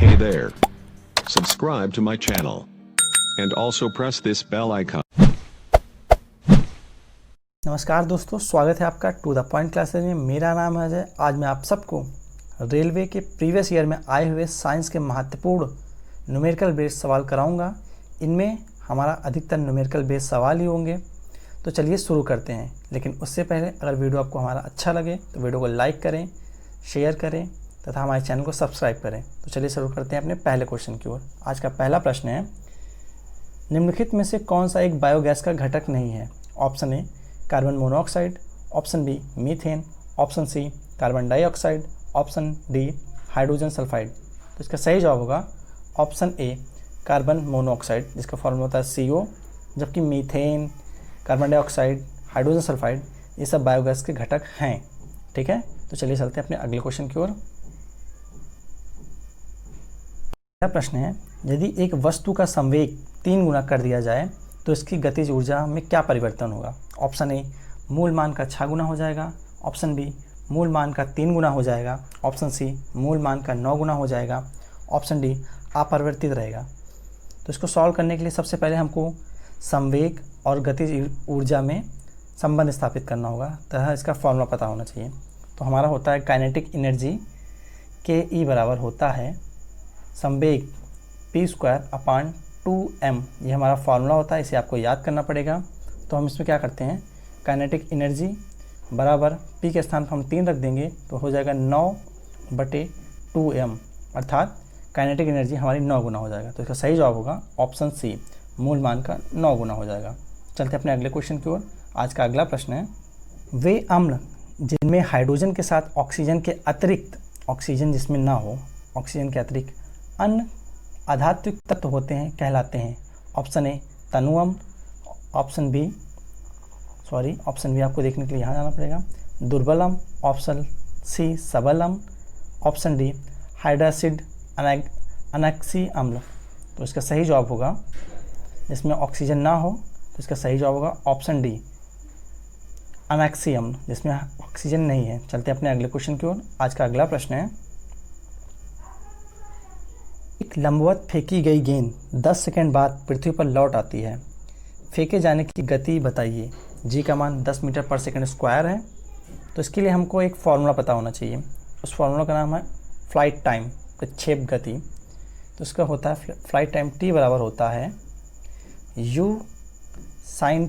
Hey there. Subscribe to my channel. And also press this bell icon. नमस्कार दोस्तों, स्वागत है आपका टू द पॉइंट क्लासेज में। मेरा नाम है अजय। आज मैं आप सबको रेलवे के प्रीवियस ईयर में आए हुए साइंस के महत्वपूर्ण न्यूमेरिकल बेस्ड सवाल कराऊंगा। इनमें हमारा अधिकतर न्यूमेरिकल बेस्ड सवाल ही होंगे। तो चलिए शुरू करते हैं। लेकिन उससे पहले अगर वीडियो आपको हमारा अच्छा लगे तो वीडियो को लाइक करें, शेयर करें तथा हमारे चैनल को सब्सक्राइब करें। तो चलिए शुरू करते हैं अपने पहले क्वेश्चन की ओर। आज का पहला प्रश्न है, निम्नलिखित में से कौन सा एक बायोगैस का घटक नहीं है? Option A carbon monoxide, option B methane, option C carbon dioxide, option D hydrogen sulphide. तो इसका सही जवाब होगा ऑप्शन ए कार्बन मोनोऑक्साइड, जिसका फॉर्मूला होता है CO, जबकि methane, carbon dioxide, hydrogen sulphide ये सब बायोगैस के घटक हैं। ठीक है, तो चलिए चलते हैं अपने अगले क्वेश्चन की ओर। पहला प्रश्न है, यदि एक वस्तु का संवेग 3 गुना कर दिया जाए तो इसकी गतिज ऊर्जा में क्या परिवर्तन होगा? ऑप्शन ए मूल मान का 6 गुना हो जाएगा, ऑप्शन बी मूल मान का 3 गुना हो जाएगा, ऑप्शन सी मूल मान का 9 गुना हो जाएगा, ऑप्शन डी अपरिवर्तित रहेगा। तो इसको सॉल्व करने के लिए सबसे पहले हमको संवेग और गतिज ऊर्जा में संबंध स्थापित करना होगा, तथा इसका फॉर्मूला पता होना चाहिए। तो हमारा होता है काइनेटिक एनर्जी KE बराबर होता है संवेग P²/2m। ये हमारा फार्मूला होता है, इसे आपको याद करना पड़ेगा। तो हम इसमें क्या करते हैं, काइनेटिक एनर्जी बराबर P के स्थान पर हम 3 रख देंगे तो हो जाएगा 9/2m, अर्थात काइनेटिक एनर्जी हमारी 9 गुना हो जाएगा। तो इसका सही जवाब होगा ऑप्शन सी, मूल मान का 9 गुना हो जाएगा। चलते अपने अगले क्वेश्चन की ओर। आज का अगला प्रश्न है, वे अम्ल जिनमें हाइड्रोजन के साथ ऑक्सीजन के अतिरिक्त, ऑक्सीजन जिसमें ना हो, ऑक्सीजन के अतिरिक्त अन्य आधात्विक तत्व होते हैं कहलाते हैं? ऑप्शन ए तनु अम्ल, ऑप्शन बी आपको देखने के लिए यहाँ जाना पड़ेगा, दुर्बल अम्ल, ऑप्शन सी सबल अम्ल, ऑप्शन डी हाइड्राक्सिड अनैक्सी अम्ल। तो इसका सही जवाब होगा, जिसमें ऑक्सीजन ना हो तो इसका सही जवाब होगा ऑप्शन डी अनैक्सी अम्ल, जिसमें ऑक्सीजन नहीं है। चलते अपने अगले क्वेश्चन की ओर। आज का अगला प्रश्न है, एक लंबवत फेंकी गई गेंद 10 सेकंड बाद पृथ्वी पर लौट आती है। फेंके जाने की गति बताइए। जी का मान 10 मीटर पर सेकंड स्क्वायर है। तो इसके लिए हमको एक फार्मूला पता होना चाहिए। उस फार्मूला का नाम है फ्लाइट टाइम, प्रक्षेप गति। तो इसका होता है फ्लाइट टाइम T बराबर होता है U sin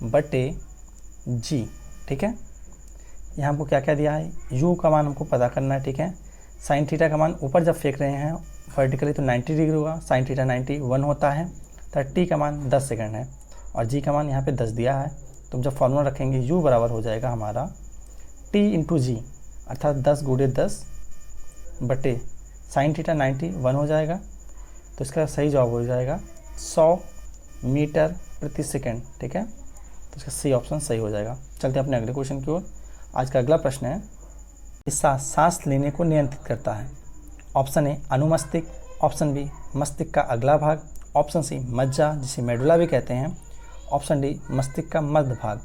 θ/G। ठीक है, यहाँ हमको क्या क्या दिया है, U का मान हमको पता करना है। ठीक है, साइन थीटा का मान ऊपर जब फेंक रहे हैं वर्टिकली तो 90 डिग्री होगा, साइन थीटा 91 होता है। तो T का मान 10 सेकंड है और G का मान यहाँ पे 10 दिया है। तो जब फॉर्मूला रखेंगे U बराबर हो जाएगा हमारा T × G, अर्थात 10 × 10 बटे साइन थीटा 91 हो जाएगा। तो इसका सही जवाब हो जाएगा 100 मीटर प्रति सेकंड। ठीक है, तो इसका सी ऑप्शन सही हो जाएगा। चलते अपने अगले क्वेश्चन की ओर। आज का अगला प्रश्न है, हिस्सा सांस लेने को नियंत्रित करता है? ऑप्शन ए अनुमस्तिष्क, ऑप्शन बी मस्तिष्क का अगला भाग, ऑप्शन सी मज्जा जिसे मेडुला भी कहते हैं, ऑप्शन डी मस्तिष्क का मध्य भाग।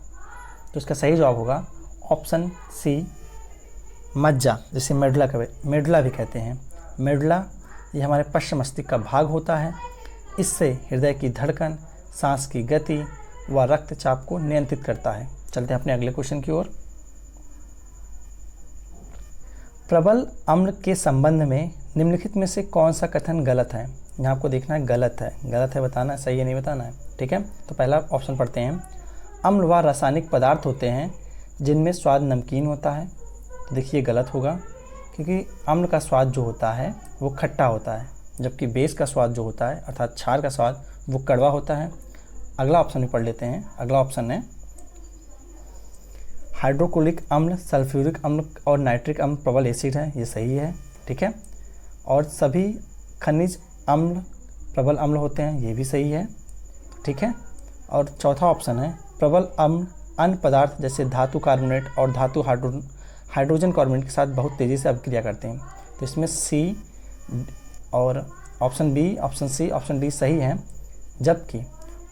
तो इसका सही जवाब होगा ऑप्शन सी मज्जा जिसे मेडुला भी कहते हैं। मेडुला ये हमारे पश्च मस्तिष्क का भाग होता है। इससे हृदय की धड़कन, सांस की गति व रक्तचाप को नियंत्रित करता है। चलते हैं अपने अगले क्वेश्चन की ओर। प्रबल अम्ल के संबंध में निम्नलिखित में से कौन सा कथन गलत है? यहाँ आपको देखना है गलत है बताना है, सही है नहीं बताना है। ठीक है, तो पहला ऑप्शन पढ़ते हैं, अम्ल व रासायनिक पदार्थ होते हैं जिनमें स्वाद नमकीन होता है। तो देखिए गलत होगा, क्योंकि अम्ल का स्वाद जो होता है वो खट्टा होता है, जबकि बेस का स्वाद जो होता है अर्थात क्षार का स्वाद वो कड़वा होता है। अगला ऑप्शन भी पढ़ लेते हैं। अगला ऑप्शन है, हाइड्रोक्लोरिक अम्ल, सल्फ्यूरिक अम्ल और नाइट्रिक अम्ल प्रबल एसिड है। ये सही है। ठीक है, और सभी खनिज अम्ल प्रबल अम्ल होते हैं। ये भी सही है। ठीक है, और चौथा ऑप्शन है, प्रबल अम्ल अन्य पदार्थ जैसे धातु कार्बोनेट और धातु हाइड्रोजन कार्बोनेट के साथ बहुत तेज़ी से अभिक्रिया करते हैं। तो इसमें सी और option B, option C, option D सही है, जबकि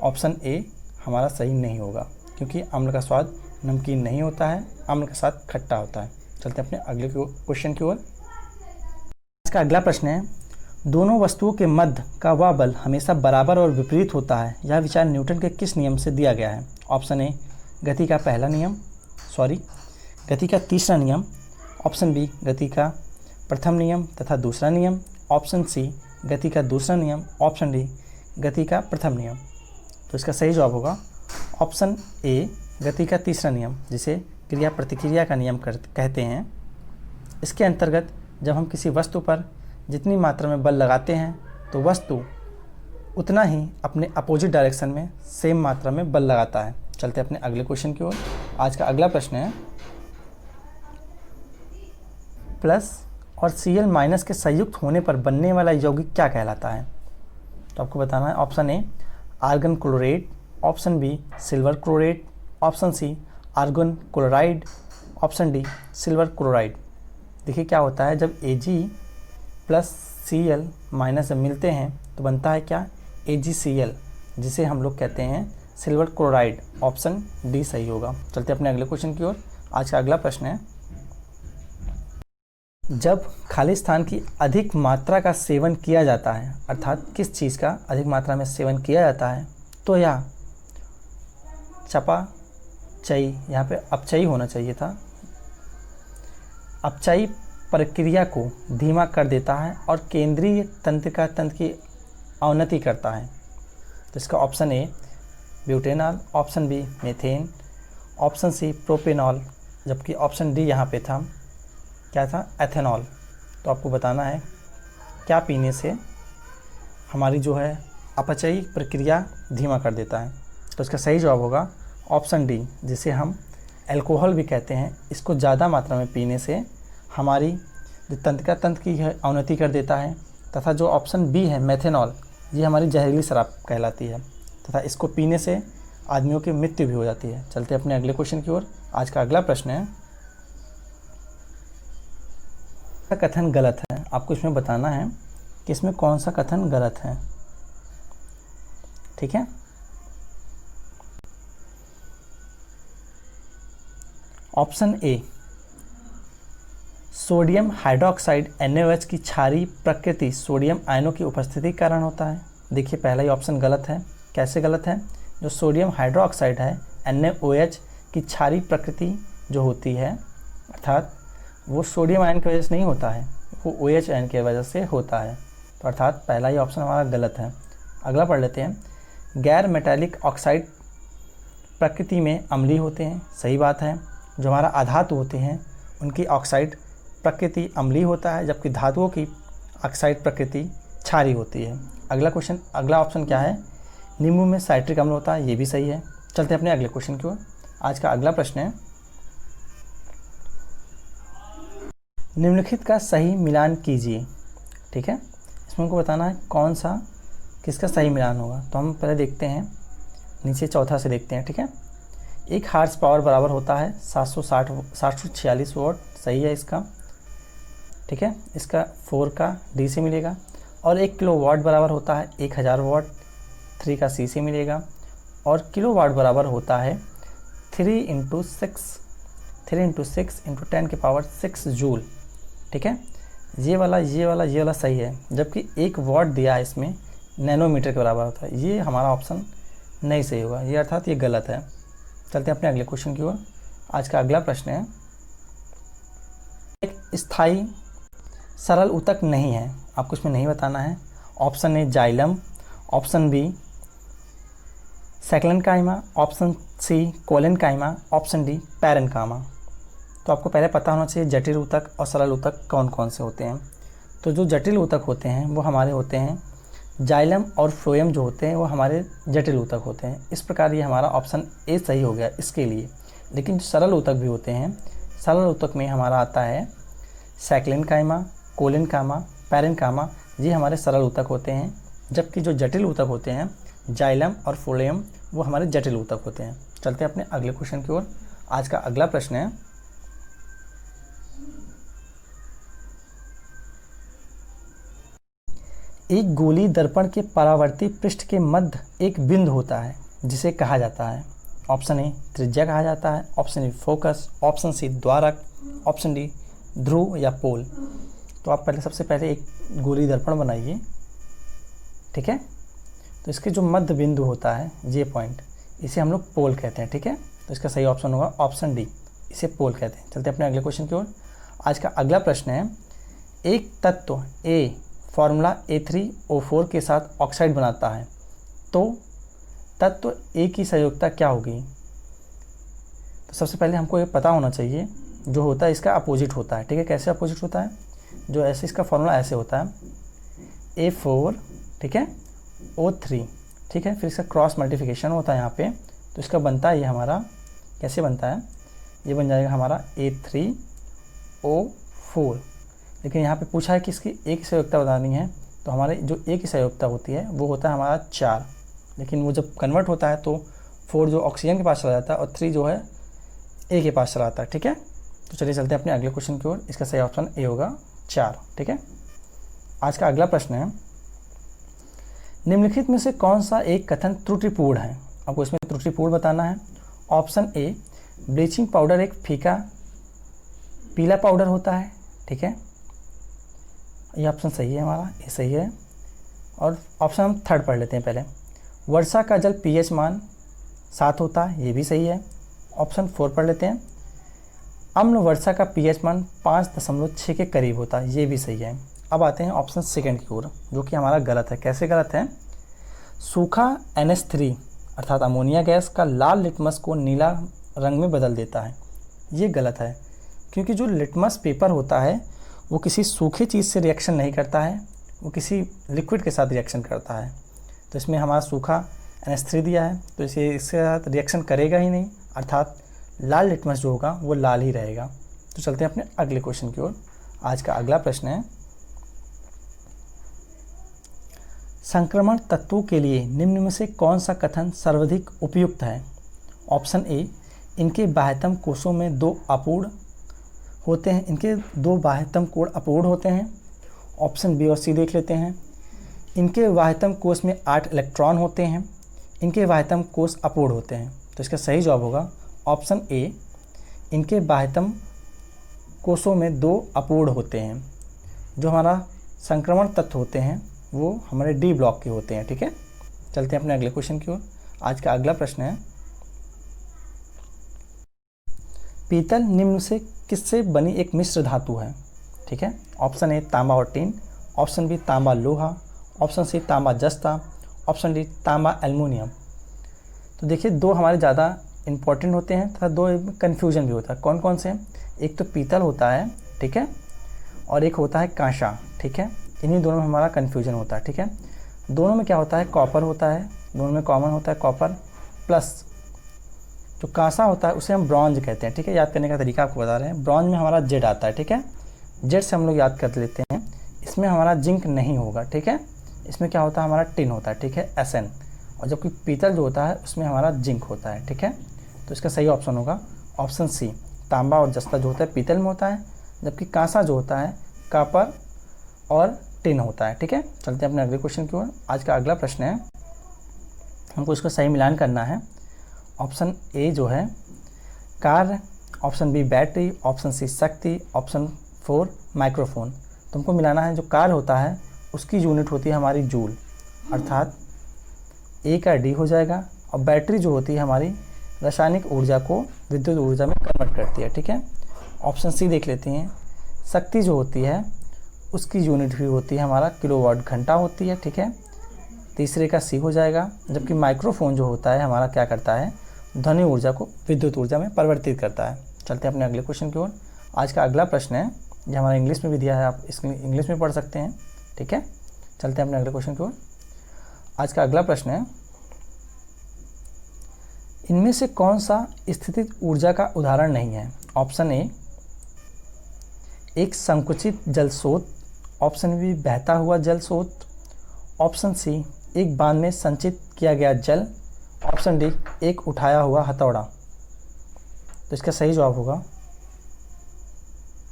ऑप्शन ए हमारा सही नहीं होगा, क्योंकि अम्ल का स्वाद नमकीन नहीं होता है, अम्ल के साथ खट्टा होता है। चलते हैं अपने अगले क्वेश्चन की ओर। आज का अगला प्रश्न है, दोनों वस्तुओं के मध्य का वह बल हमेशा बराबर और विपरीत होता है, यह विचार न्यूटन के किस नियम से दिया गया है? ऑप्शन ए गति का तीसरा नियम, ऑप्शन बी गति का प्रथम नियम तथा दूसरा नियम, ऑप्शन सी गति का दूसरा नियम, ऑप्शन डी गति का प्रथम नियम। तो इसका सही जवाब होगा ऑप्शन ए गति का तीसरा नियम, जिसे क्रिया प्रतिक्रिया का नियम कहते हैं। इसके अंतर्गत जब हम किसी वस्तु पर जितनी मात्रा में बल लगाते हैं तो वस्तु उतना ही अपने अपोजिट डायरेक्शन में सेम मात्रा में बल लगाता है। चलते अपने अगले क्वेश्चन की ओर। आज का अगला प्रश्न है, प्लस और Cl माइनस के संयुक्त होने पर बनने वाला यौगिक क्या कहलाता है? तो आपको बताना है option A argon chlorate, option B silver chlorate, option C argon chloride, option D silver chloride. देखिए क्या होता है, जब Ag प्लस Cl माइनस जब मिलते हैं तो बनता है क्या, AgCl, जिसे हम लोग कहते हैं सिल्वर क्लोराइड। ऑप्शन डी सही होगा। चलते अपने अगले क्वेश्चन की ओर। आज का अगला प्रश्न है, जब खाली स्थान की अधिक मात्रा का सेवन किया जाता है, अर्थात किस चीज़ का अधिक मात्रा में सेवन किया जाता है, तो यह चयापचयी, यहाँ पे अपचयी होना चाहिए था, अपचयी प्रक्रिया को धीमा कर देता है और केंद्रीय तंत्रिका तंत्र की अवनति करता है। तो इसका option A butanol, option B methane, option C propanol, जबकि ऑप्शन डी यहाँ पे था क्या था, एथेनॉल। तो आपको बताना है क्या पीने से हमारी जो है अपचयी प्रक्रिया धीमा कर देता है। तो इसका सही जवाब होगा ऑप्शन डी, जिसे हम अल्कोहल भी कहते हैं। इसको ज़्यादा मात्रा में पीने से हमारी जो तंत्रिका तंत्र की है अवनति कर देता है, तथा जो ऑप्शन बी है मेथेनॉल, ये हमारी जहरीली शराब कहलाती है तथा इसको पीने से आदमियों की मृत्यु भी हो जाती है। चलते अपने अगले क्वेश्चन की ओर। आज का अगला प्रश्न है, कथन गलत है, आपको इसमें बताना है कि इसमें कौन सा कथन गलत है। ठीक है, ऑप्शन ए सोडियम हाइड्रोक्साइड NaOH की क्षारीय प्रकृति सोडियम आयनों की उपस्थिति के कारण होता है। देखिए पहला ही ऑप्शन गलत है। कैसे गलत है? जो सोडियम हाइड्रोक्साइड है NaOH की क्षारीय प्रकृति जो होती है, अर्थात वो सोडियम आयन की वजह से नहीं होता है, वो OH आयन की वजह से होता है। तो अर्थात पहला ही ऑप्शन हमारा गलत है। अगला पढ़ लेते हैं, गैर मेटालिक ऑक्साइड प्रकृति में अम्लीय होते हैं। सही बात है। जो हमारा अधातु होते हैं उनकी ऑक्साइड प्रकृति अम्लीय होता है, जबकि धातुओं की ऑक्साइड प्रकृति क्षारीय होती है। अगला क्वेश्चन, अगला ऑप्शन क्या है, नींबू में साइट्रिक अम्ल होता है, ये भी सही है। चलते हैं अपने अगले क्वेश्चन की ओर। आज का अगला प्रश्न है, निम्नलिखित का सही मिलान कीजिए। ठीक है, इसमें हमको बताना है कौन सा किसका सही मिलान होगा। तो हम पहले देखते हैं, नीचे चौथा से देखते हैं। ठीक है, 1 हार्स पावर बराबर होता है 746 वॉट, सही है इसका। ठीक है, इसका 4 का डी से मिलेगा। और 1 किलो वाट बराबर होता है 1000 वाट, 3 का सी से मिलेगा। और किलो वाट बराबर होता है 3 × 6 × 10 की पावर 6 जूल। ठीक है, ये वाला सही है, जबकि 1 वाट दिया है इसमें नैनोमीटर के बराबर होता है, ये हमारा ऑप्शन नहीं सही होगा, ये अर्थात ये गलत है। चलते हैं अपने अगले क्वेश्चन की ओर। आज का अगला प्रश्न है, एक स्थायी सरल ऊतक नहीं है, आपको इसमें नहीं बताना है। Option A xylem, option B sclerenchyma, option C collenchyma, option D parenchyma. तो आपको पहले पता होना चाहिए जटिल ऊतक और सरल ऊतक कौन कौन से होते हैं। तो जो जटिल ऊतक होते हैं वो हमारे होते हैं जाइलम और फ्लोएम, जो होते हैं वो हमारे जटिल ऊतक होते हैं। इस प्रकार ये हमारा ऑप्शन ए सही हो गया इसके लिए। लेकिन जो सरल ऊतक भी होते हैं, सरल ऊतक में हमारा आता है सेक्लेनकाइमा, कोलेनकाइमा, पैरेनकाइमा, ये हमारे सरल ऊतक होते हैं। जबकि जो जटिल ऊतक होते हैं जाइलम और फ्लोएम, वो हमारे जटिल ऊतक होते हैं। चलते हैं अपने अगले क्वेश्चन की ओर। आज का अगला प्रश्न है, एक गोली दर्पण के परावर्ती पृष्ठ के मध्य एक बिंदु होता है जिसे कहा जाता है। ऑप्शन ए त्रिज्या कहा जाता है, option B focus, option C द्वारक, ऑप्शन डी ध्रुव या पोल। तो आप पहले सबसे पहले एक गोली दर्पण बनाइए, ठीक है। तो इसके जो मध्य बिंदु होता है ये पॉइंट, इसे हम लोग पोल कहते हैं, ठीक है। तो इसका सही ऑप्शन होगा ऑप्शन डी, इसे पोल कहते हैं। चलते हैं अपने अगले क्वेश्चन की ओर। आज का अगला प्रश्न है, एक तत्व A फॉर्मूला A3O4 के साथ ऑक्साइड बनाता है, तो तत्व A की संयोजकता क्या होगी? तो सबसे पहले हमको ये पता होना चाहिए, जो होता है इसका अपोजिट होता है, ठीक है। कैसे अपोजिट होता है? जो ऐसे इसका फॉर्मूला ऐसे होता है A4, ठीक है, O3, ठीक है, फिर इसका क्रॉस मल्टीप्लिकेशन होता है यहाँ पे, तो इसका बनता है ये हमारा, कैसे बनता है, ये बन जाएगा हमारा A3O4। लेकिन यहाँ पे पूछा है कि इसकी एक संयोजकता बतानी है, तो हमारे जो एक की संयोजकता होती है वो होता है हमारा 4, लेकिन वो जब कन्वर्ट होता है तो 4 जो ऑक्सीजन के पास चला जाता है और 3 जो है ए के पास चला जाता है, ठीक है। तो चलिए चलते हैं अपने अगले क्वेश्चन की ओर। इसका सही ऑप्शन ए होगा 4, ठीक है। आज का अगला प्रश्न है, निम्नलिखित में से कौन सा एक कथन त्रुटिपूर्ण है? आपको इसमें त्रुटिपूर्ण बताना है। ऑप्शन ए, ब्लीचिंग पाउडर एक फीका पीला पाउडर होता है, ठीक है, ये ऑप्शन सही है हमारा, ये सही है। और ऑप्शन हम थर्ड पढ़ लेते हैं पहले, वर्षा का जल pH मान 7 होता है, ये भी सही है। ऑप्शन 4 पढ़ लेते हैं, अम्ल वर्षा का pH मान 5.6 के करीब होता है, ये भी सही है। अब आते हैं ऑप्शन सेकंड की ओर, जो कि हमारा गलत है। कैसे गलत है? सूखा NH3 अर्थात अमोनिया गैस का लाल लिटमस को नीला रंग में बदल देता है, ये गलत है, क्योंकि जो लिटमस पेपर होता है वो किसी सूखे चीज़ से रिएक्शन नहीं करता है, वो किसी लिक्विड के साथ रिएक्शन करता है। तो इसमें हमारा सूखा NH3 दिया है, तो इसे इसके साथ रिएक्शन करेगा ही नहीं, अर्थात लाल लिटमस जो होगा वो लाल ही रहेगा। तो चलते हैं अपने अगले क्वेश्चन की ओर। आज का अगला प्रश्न है, संक्रमण तत्वों के लिए निम्न में से कौन सा कथन सर्वाधिक उपयुक्त है? ऑप्शन ए, इनके बाह्यतम कोषों में 2 अपूर्ण होते हैं, इनके 2 बाह्यतम कोण अपूर्ण होते हैं। ऑप्शन बी और सी देख लेते हैं, इनके बाह्यतम कोष में 8 इलेक्ट्रॉन होते हैं, इनके बाह्यतम कोष अपूर्ण होते हैं। तो इसका सही जवाब होगा ऑप्शन ए, इनके बाह्यतम कोषों में 2 अपूर्ण होते हैं। जो हमारा संक्रमण तत्व होते हैं वो हमारे डी ब्लॉक के होते हैं, ठीक है। चलते हैं अपने अगले क्वेश्चन की ओर। आज का अगला प्रश्न है, पीतल निम्न से किससे बनी एक मिश्र धातु है? ठीक है। ऑप्शन ए तांबा और टिन, ऑप्शन बी तांबा लोहा, ऑप्शन सी तांबा जस्ता, ऑप्शन डी तांबा एल्युमिनियम। तो देखिए 2 हमारे ज़्यादा इंपॉर्टेंट होते हैं तथा 2 कन्फ्यूजन भी होता है। कौन कौन से? एक तो पीतल होता है, ठीक है, और एक होता है कांसा, ठीक है। इन्हीं दोनों में हमारा कन्फ्यूजन होता है, ठीक है। दोनों में क्या होता है? कॉपर होता है, दोनों में कॉमन होता है कॉपर, प्लस जो कांसा होता है उसे हम ब्रॉन्ज कहते हैं, ठीक है। याद करने का तरीका आपको बता रहे हैं। ब्रॉन्ज में हमारा जेड आता है, ठीक है, जेड से हम लोग याद कर लेते हैं। इसमें हमारा जिंक नहीं होगा, ठीक है। इसमें क्या होता है? हमारा टिन होता है, ठीक है, Sn। और जबकि पीतल जो होता है उसमें हमारा जिंक होता है, ठीक है। तो इसका सही ऑप्शन होगा ऑप्शन सी, तांबा और जस्ता जो होता है पीतल में होता है, जबकि कांसा जो होता है कॉपर और टिन होता है, ठीक है। चलते हैं अपने अगले क्वेश्चन की ओर। आज का अगला प्रश्न है, हमको इसका सही मिलान करना है। ऑप्शन ए जो है कार्य, option B battery, option C शक्ति, ऑप्शन 4 माइक्रोफोन। तुमको मिलाना है। जो कार्य होता है उसकी यूनिट होती है हमारी जूल, अर्थात ए का डी हो जाएगा। और बैटरी जो होती है हमारी रासायनिक ऊर्जा को विद्युत ऊर्जा में कन्वर्ट करती है, ठीक है। ऑप्शन सी देख लेते हैं, शक्ति जो होती है उसकी यूनिट भी होती है हमारा किलोवाट घंटा होती है, ठीक है। तीसरे का सी हो जाएगा। जबकि माइक्रोफोन जो होता है हमारा क्या करता है? ध्वनि ऊर्जा को विद्युत ऊर्जा में परिवर्तित करता है। चलते हैं अपने अगले क्वेश्चन की ओर। आज का अगला प्रश्न है, ये हमारा इंग्लिश में भी दिया है, आप इसको इंग्लिश में पढ़ सकते हैं, ठीक है। चलते हैं अपने अगले क्वेश्चन की ओर। आज का अगला प्रश्न है, इनमें से कौन सा स्थितिज ऊर्जा का उदाहरण नहीं है? ऑप्शन ए एक संकुचित जल स्रोत, ऑप्शन बी बहता हुआ जल स्रोत, ऑप्शन सी एक बांध में संचित किया गया जल, ऑप्शन डी एक उठाया हुआ हथौड़ा। तो इसका सही जवाब होगा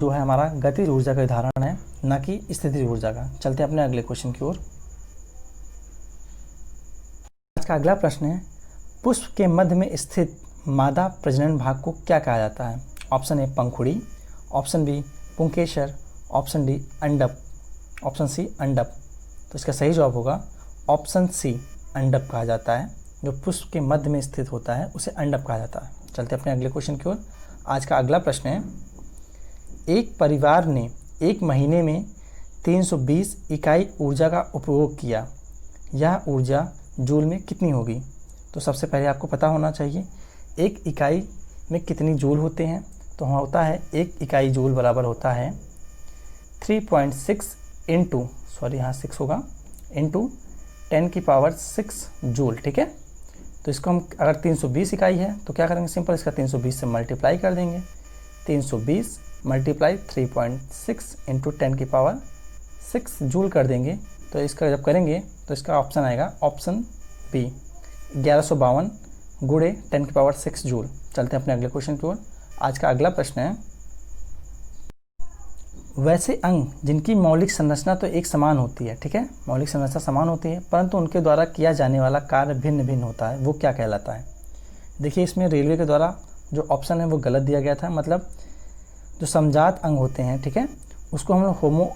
जो है हमारा गतिज ऊर्जा का उदाहरण है, ना कि स्थितिज ऊर्जा का। चलते हैं अपने अगले क्वेश्चन की ओर। आज का अगला प्रश्न है, पुष्प के मध्य में स्थित मादा प्रजनन भाग को क्या कहा जाता है? ऑप्शन ए पंखुड़ी, ऑप्शन बी पुंकेसर, ऑप्शन डी अंडप, ऑप्शन सी अंडप। तो इसका सही जवाब होगा ऑप्शन सी अंडप कहा जाता है। जो पुष्प के मध्य में स्थित होता है उसे अंडप कहा जाता है। चलते अपने अगले क्वेश्चन की ओर। आज का अगला प्रश्न है, एक परिवार ने एक महीने में 320 इकाई ऊर्जा का उपयोग किया, यह ऊर्जा जूल में कितनी होगी? तो सबसे पहले आपको पता होना चाहिए एक इकाई में कितनी जूल होते हैं। तो होता है एक इकाई जूल बराबर होता है 3.6 इंटू, सॉरी यहाँ 6 होगा, इंटू 10⁻6 जूल। ठीक है, तो इसको हम अगर 320 इकाई है तो क्या करेंगे, सिंपल इसका 320 से मल्टीप्लाई कर देंगे। 320 मल्टीप्लाई 3.6 इंटू 10⁻6 जूल कर देंगे। तो इसका जब करेंगे तो इसका ऑप्शन आएगा ऑप्शन बी 1152 गुणे 10⁻6 जूल। चलते हैं अपने अगले क्वेश्चन की ओर। आज का अगला प्रश्न है, वैसे अंग जिनकी मौलिक संरचना तो एक समान होती है, ठीक है, मौलिक संरचना समान होती है, परंतु उनके द्वारा किया जाने वाला कार्य भिन्न भिन्न होता है, वो क्या कहलाता है? देखिए इसमें रेलवे के द्वारा जो ऑप्शन है वो गलत दिया गया था। मतलब जो समजात अंग होते हैं, ठीक है, उसको हम लोग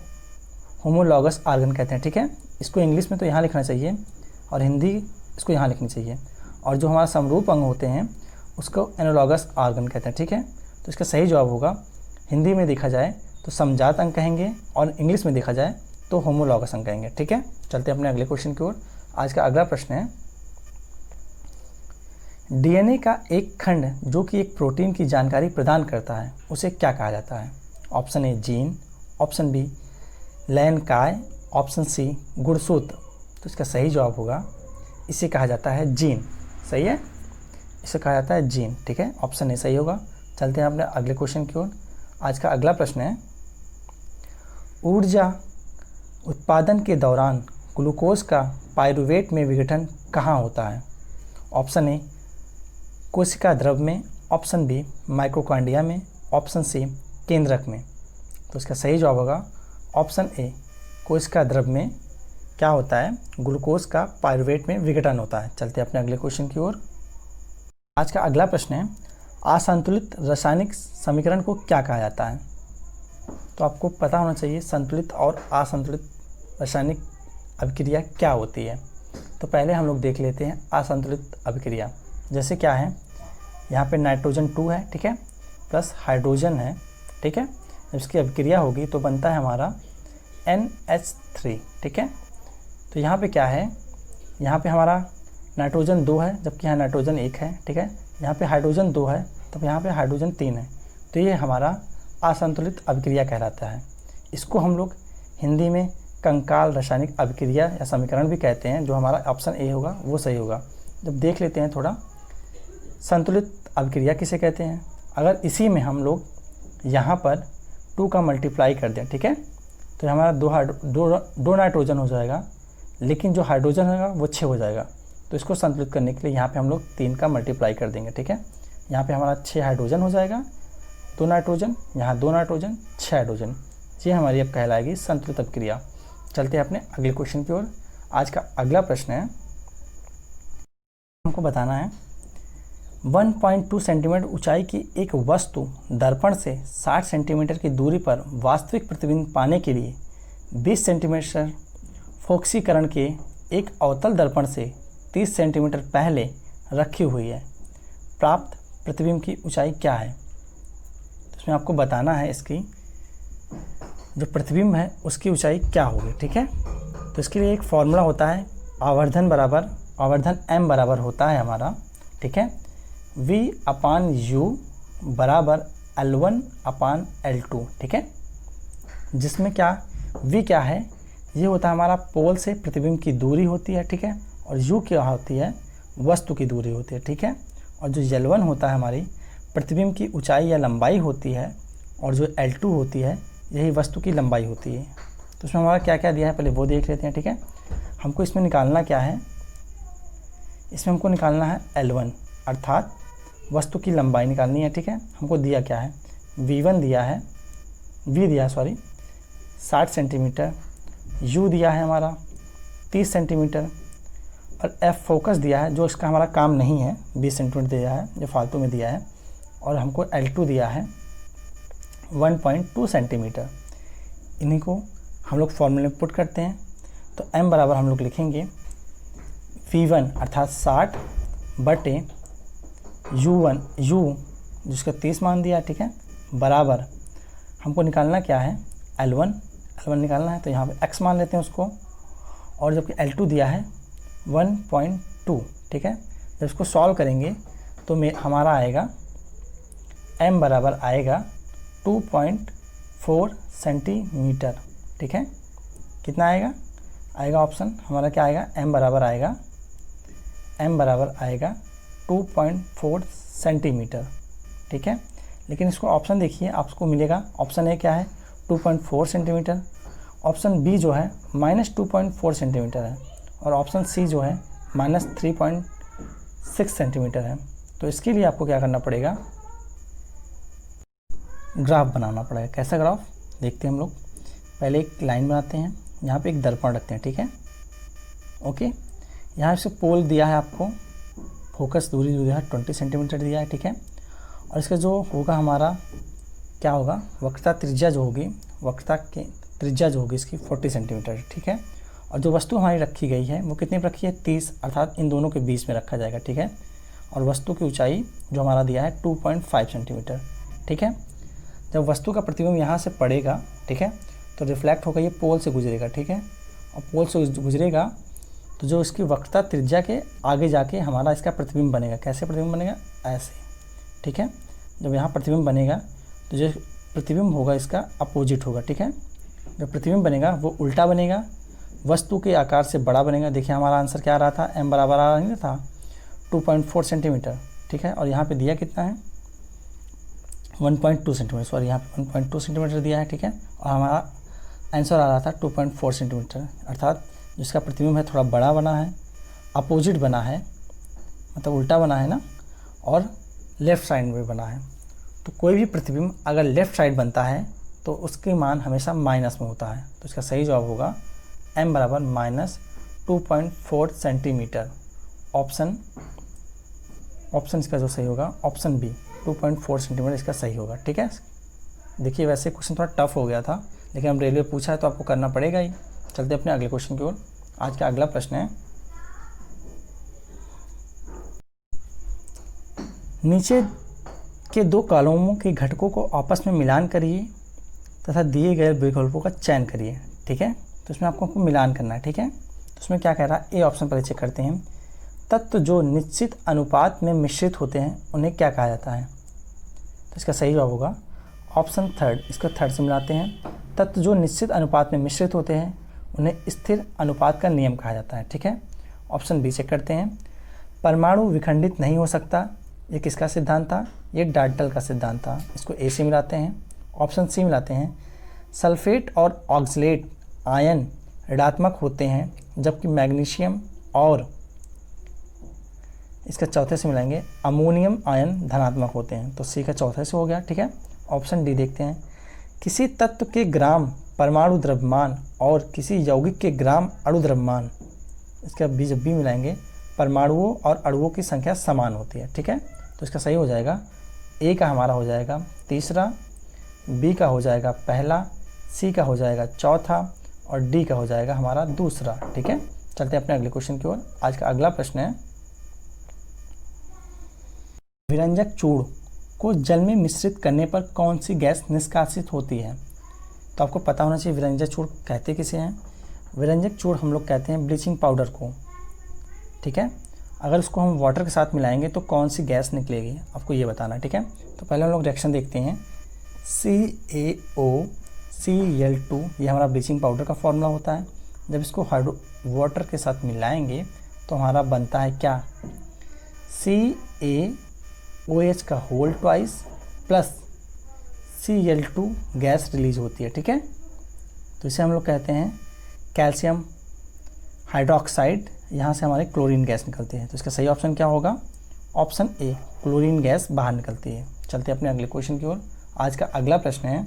होमोलॉगस आर्गन कहते हैं। ठीक है, इसको इंग्लिश में तो यहाँ लिखना चाहिए और हिंदी इसको यहाँ लिखनी चाहिए। और जो हमारा समरूप अंग होते हैं उसको एनालॉगस आर्गन कहते हैं। ठीक है, तो इसका सही जवाब होगा, हिंदी में देखा जाए तो समजात अंग कहेंगे और इंग्लिश में देखा जाए तो होमोलॉगस अंग कहेंगे। ठीक है, चलते हैं अपने अगले क्वेश्चन की ओर। आज का अगला प्रश्न है, डीएनए का एक खंड जो कि एक प्रोटीन की जानकारी प्रदान करता है उसे क्या कहा जाता है? Option A gene, option B लैन काय, ऑप्शन सी गुणसूत्र। तो इसका सही जवाब होगा, इसे कहा जाता है जीन। सही है, इसे कहा जाता है जीन। ठीक है, ऑप्शन ए सही होगा। चलते हैं अपने अगले क्वेश्चन की ओर। आज का अगला प्रश्न है, ऊर्जा उत्पादन के दौरान ग्लूकोज का पाइरूवेट में विघटन कहाँ होता है? ऑप्शन ए कोशिका द्रव में, ऑप्शन बी माइटोकॉन्ड्रिया में, ऑप्शन सी केंद्रक में। तो इसका सही जवाब होगा ऑप्शन ए कोशिका द्रव में क्या होता है, ग्लूकोज का पाइरूवेट में विघटन होता है। चलते हैं अपने अगले क्वेश्चन की ओर। आज का अगला प्रश्न है, असंतुलित रासायनिक समीकरण को क्या कहा जाता है? तो आपको पता होना चाहिए संतुलित और असंतुलित रासायनिक अभिक्रिया क्या होती है। तो पहले हम लोग देख लेते हैं असंतुलित अभिक्रिया। जैसे क्या है, यहाँ पे नाइट्रोजन 2 है, ठीक है, प्लस हाइड्रोजन है, ठीक है, जब इसकी अभिक्रिया होगी तो बनता है हमारा NH3। ठीक है, तो यहाँ पे क्या है, यहाँ पे हमारा नाइट्रोजन 2 है जबकि यहाँ नाइट्रोजन 1 है। ठीक है, यहाँ पे हाइड्रोजन 2 है तब यहाँ पे हाइड्रोजन 3 है। तो ये हमारा असंतुलित अभिक्रिया कहलाता है। इसको हम लोग हिंदी में कंकाल रासायनिक अभिक्रिया या समीकरण भी कहते हैं। जो हमारा ऑप्शन ए होगा वो सही होगा। जब देख लेते हैं थोड़ा, संतुलित अभिक्रिया किसे कहते हैं? अगर इसी में हम लोग यहाँ पर 2 का मल्टीप्लाई कर दें, ठीक है, तो हमारा दो नाइट्रोजन हो जाएगा, लेकिन जो हाइड्रोजन होगा वो 6 हो जाएगा। तो इसको संतुलित करने के लिए यहाँ पे हम लोग 3 का मल्टीप्लाई कर देंगे। ठीक है, यहाँ पे हमारा 6 हाइड्रोजन हो जाएगा, 2 नाइट्रोजन, यहाँ 2 नाइट्रोजन, 6 हाइड्रोजन। ये हमारी अब कहलाएगी संतुलित अभिक्रिया। चलते हैं अपने अगले क्वेश्चन की ओर। आज का अगला प्रश्न है, हमको बताना है 1.2 सेंटीमीटर ऊंचाई की एक वस्तु दर्पण से 60 सेंटीमीटर की दूरी पर वास्तविक प्रतिबिंब पाने के लिए 20 सेंटीमीटर फोकसीकरण के एक अवतल दर्पण से 30 सेंटीमीटर पहले रखी हुई है। प्राप्त प्रतिबिंब की ऊंचाई क्या है? तो इसमें आपको बताना है इसकी जो प्रतिबिंब है उसकी ऊंचाई क्या होगी। ठीक है, तो इसके लिए एक फॉर्मूला होता है, आवर्धन m बराबर होता है हमारा, ठीक है, V/U बराबर L1/L2। ठीक है, जिसमें क्या V क्या है, ये होता है हमारा पोल से प्रतिबिंब की दूरी होती है। ठीक है, और U क्या होती है, वस्तु की दूरी होती है। ठीक है, और जो L1 होता है हमारी प्रतिबिंब की ऊंचाई या लंबाई होती है, और जो L2 होती है यही वस्तु की लंबाई होती है। तो इसमें हमारा क्या क्या दिया है पहले वो देख लेते हैं। ठीक है, हमको इसमें निकालना क्या है, इसमें हमको निकालना है L1 अर्थात वस्तु की लंबाई निकालनी है। ठीक है, हमको दिया क्या है, V1 दिया है, V दिया है सॉरी 60 सेंटीमीटर, U दिया है हमारा 30 सेंटीमीटर, और F फोकस दिया है जो इसका हमारा काम नहीं है, 20 सेंटीमीटर दिया है जो फालतू में दिया है, और हमको L2 दिया है 1.2 सेंटीमीटर। इन्हीं को हम लोग फॉर्मूले में पुट करते हैं। तो m बराबर हम लोग लिखेंगे v1 अर्थात 60 बटे u1 u जिसका 30 मान दिया, ठीक है, बराबर हमको निकालना क्या है, L1 निकालना है, तो यहाँ पे x मान लेते हैं उसको, और जबकि L2 दिया है 1.2, ठीक है। जब इसको सॉल्व करेंगे तो हमारा आएगा m बराबर आएगा 2.4 सेंटीमीटर, ठीक है। कितना आएगा ऑप्शन हमारा क्या आएगा, m बराबर आएगा 2.4 सेंटीमीटर, ठीक है। लेकिन इसको ऑप्शन देखिए, आपको मिलेगा ऑप्शन ए क्या है 2.4 सेंटीमीटर, ऑप्शन बी जो है -2.4 सेंटीमीटर है, और ऑप्शन सी जो है -3.6 सेंटीमीटर है। तो इसके लिए आपको क्या करना पड़ेगा, ग्राफ बनाना पड़ेगा। कैसा ग्राफ देखते हैं हम लोग। पहले एक लाइन बनाते हैं, यहाँ पे एक दर्पण रखते हैं, ठीक है, ओके। यहाँ से पोल दिया है आपको, फोकस दूरी जो है 20 सेंटीमीटर दिया है, ठीक है। और इसका जो होगा हमारा क्या होगा, वक्रता त्रिज्या जो होगी, वक्रता की त्रिज्या जो होगी इसकी 40 सेंटीमीटर, ठीक है। और जो वस्तु हमारी रखी गई है वो कितनी रखी है, 30, अर्थात इन दोनों के बीच में रखा जाएगा, ठीक है। और वस्तु की ऊंचाई जो हमारा दिया है 2.5 सेंटीमीटर, ठीक है। जब वस्तु का प्रतिबिंब यहाँ से पड़ेगा, ठीक है, तो रिफ्लेक्ट होकर ये पोल से गुजरेगा, ठीक है। और पोल से गुजरेगा तो जो इसकी वक्रता त्रिज्या के आगे जाके हमारा इसका प्रतिबिंब बनेगा। कैसे प्रतिबिंब बनेगा, ऐसे, ठीक है। जब यहाँ प्रतिबिंब बनेगा तो जो प्रतिबिंब होगा इसका अपोजिट होगा, ठीक है। जब प्रतिबिंब बनेगा वो उल्टा बनेगा, वस्तु के आकार से बड़ा बनेगा। देखिए हमारा आंसर क्या आ रहा था, m बराबर आ रहा था 2.4 सेंटीमीटर, ठीक है। और यहाँ पे दिया कितना है 1.2 सेंटीमीटर, सॉरी यहाँ पे 1.2 सेंटीमीटर दिया है, ठीक है। और हमारा आंसर आ रहा था 2.4 सेंटीमीटर, अर्थात जिसका प्रतिबिंब है थोड़ा बड़ा बना है, अपोजिट बना है, मतलब उल्टा बना है ना, और लेफ़्ट साइड में बना है। तो कोई भी प्रतिबिंब अगर लेफ़्ट साइड बनता है तो उसकी मान हमेशा माइनस में होता है। तो इसका सही जवाब होगा m बराबर -2.4 सेंटीमीटर। ऑप्शन इसका जो सही होगा ऑप्शन बी 2.4 सेंटीमीटर इसका सही होगा, ठीक है। देखिए वैसे क्वेश्चन थोड़ा टफ हो गया था, लेकिन हम रेलवे पूछा है तो आपको करना पड़ेगा ही। चलते अपने अगले क्वेश्चन की ओर। आज का अगला प्रश्न है, नीचे के दो कॉलमों के घटकों को आपस में मिलान करिए तथा दिए गए विकल्पों का चयन करिए, ठीक है। तो इसमें आपको मिलान करना है, ठीक है। तो इसमें क्या कह रहा है, ए ऑप्शन पर चेक करते हैं। तत्व जो निश्चित अनुपात में मिश्रित होते हैं उन्हें क्या कहा जाता है। तो इसका सही जवाब होगा ऑप्शन थर्ड। इसको थर्ड से मिलाते हैं। तत्व जो निश्चित अनुपात में मिश्रित होते हैं उन्हें स्थिर अनुपात का नियम कहा जाता है, ठीक है। ऑप्शन बी चेक करते हैं। परमाणु विखंडित नहीं हो सकता, ये किसका सिद्धांत था, ये डाल्टन का सिद्धांत था। इसको ए से मिलाते हैं। ऑप्शन सी मिलाते हैं। सल्फेट और ऑक्सलेट आयन ऋणात्मक होते हैं जबकि मैग्नीशियम और इसका चौथे से मिलाएंगे अमोनियम आयन धनात्मक होते हैं। तो सी का चौथे से हो गया, ठीक है। ऑप्शन डी देखते हैं। किसी तत्व के ग्राम परमाणु द्रव्यमान और किसी यौगिक के ग्राम अणु द्रव्यमान, इसका बी जब बी मिलाएंगे परमाणुओं और अणुओं की संख्या समान होती है, ठीक है। तो इसका सही हो जाएगा ए का हमारा हो जाएगा तीसरा, बी का हो जाएगा पहला, सी का हो जाएगा चौथा और डी का हो जाएगा हमारा दूसरा, ठीक है। चलते हैं अपने अगले क्वेश्चन की ओर। आज का अगला प्रश्न है, विरंजक चूर्ण को जल में मिश्रित करने पर कौन सी गैस निष्कासित होती है। तो आपको पता होना चाहिए विरंजक चूर्ण कहते किसे हैं। विरंजक चूर्ण हम लोग कहते हैं ब्लीचिंग पाउडर को, ठीक है। अगर उसको हम वाटर के साथ मिलाएंगे तो कौन सी गैस निकलेगी, आपको ये बताना, ठीक है। तो पहले हम लोग रिएक्शन देखते हैं। CaOCl2 ये हमारा ब्लीचिंग पाउडर का फॉर्मूला होता है। जब इसको वाटर के साथ मिलाएंगे तो हमारा बनता है क्या, CaOH का whole twice plus Cl2 gas release होती है, ठीक है। तो इसे हम लोग कहते हैं कैल्शियम हाइड्रोक्साइड। यहाँ से हमारे क्लोरीन गैस निकलती है। तो इसका सही ऑप्शन क्या होगा, ऑप्शन ए, क्लोरीन गैस बाहर निकलती है। चलते हैं अपने अगले क्वेश्चन की ओर। आज का अगला प्रश्न है,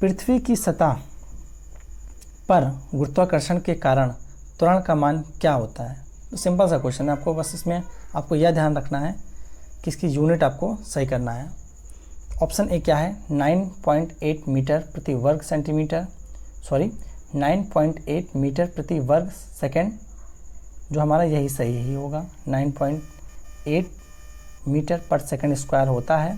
पृथ्वी की सतह पर गुरुत्वाकर्षण के कारण त्वरण का मान क्या होता है। तो सिंपल सा क्वेश्चन है, आपको बस इसमें आपको यह ध्यान रखना है कि इसकी यूनिट आपको सही करना है। ऑप्शन ए क्या है, 9.8 मीटर प्रति वर्ग सेंटीमीटर, सॉरी 9.8 मीटर प्रति वर्ग सेकेंड, जो हमारा यही सही ही होगा। 9.8 मीटर पर सेकेंड स्क्वायर होता है,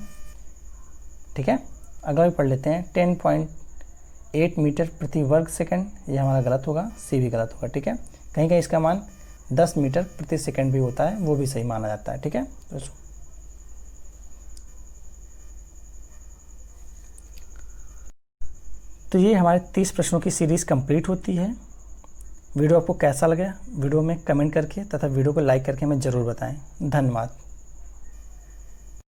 ठीक है। अगला भी पढ़ लेते हैं, 10.8 मीटर प्रति वर्ग सेकेंड, ये हमारा गलत होगा, सी भी गलत होगा, ठीक है। कहीं कहीं इसका मान 10 मीटर प्रति सेकेंड भी होता है, वो भी सही माना जाता है, ठीक है। तो ये हमारे 30 प्रश्नों की सीरीज़ कंप्लीट होती है। वीडियो आपको कैसा लगा, वीडियो में कमेंट करके तथा वीडियो को लाइक करके हमें ज़रूर बताएं। धन्यवाद।